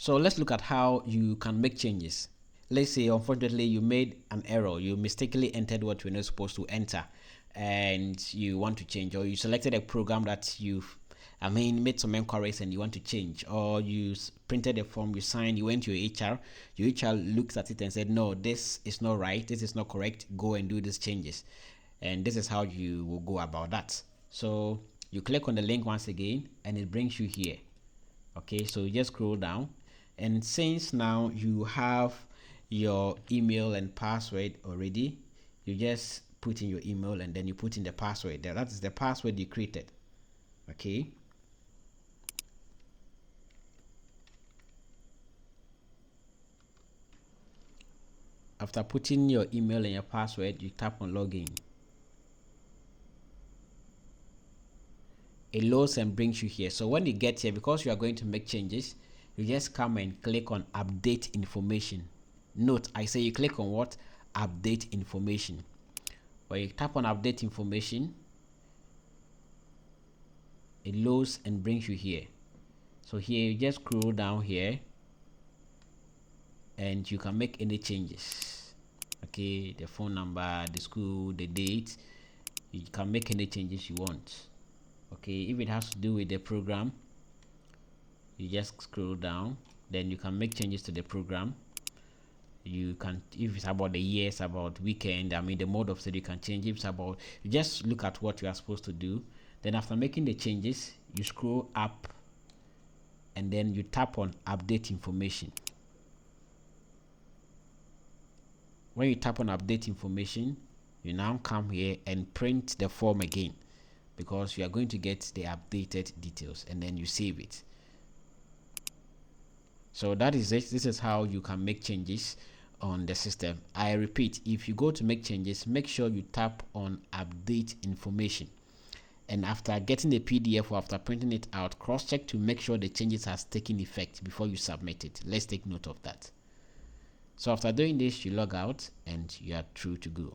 So let's look at how you can make changes. Let's say unfortunately you made an error, you mistakenly entered what you're not supposed to enter, and you want to change, or you selected a program that you've made some inquiries and you want to change, or you printed a form, you signed, you went to your HR looks at it and said, no, this is not right, this is not correct, go and do these changes. And this is how you will go about that. So you click on the link once again and it brings you here. Okay, so you just scroll down, and since now you have your email and password already, you just put in your email and then you put in the password. That is the password you created. Okay, after putting your email and your password, you tap on login. It loads and brings you here. So when you get here, because you are going to make changes, you just come and click on update information. Note, I say you click on what? Update information. When you tap on update information, it loads and brings you here. So here you just scroll down here and you can make any changes. Okay, the phone number, the school, the date, you can make any changes you want. Okay, if it has to do with the program, you just scroll down, then you can make changes to the program. You can, if it's about the years, about weekend, the mode of study, you can change. If it's about, you just look at what you are supposed to do. Then after making the changes, you scroll up and then you tap on update information. When you tap on update information, you now come here and print the form again, because you are going to get the updated details, and then you save it. So that is it. This is how you can make changes on the system. I repeat, if you go to make changes, make sure you tap on update information, and after getting the PDF or after printing it out, cross check to make sure the changes has taken effect before you submit it. Let's take note of that. So after doing this, you log out and you are through to go.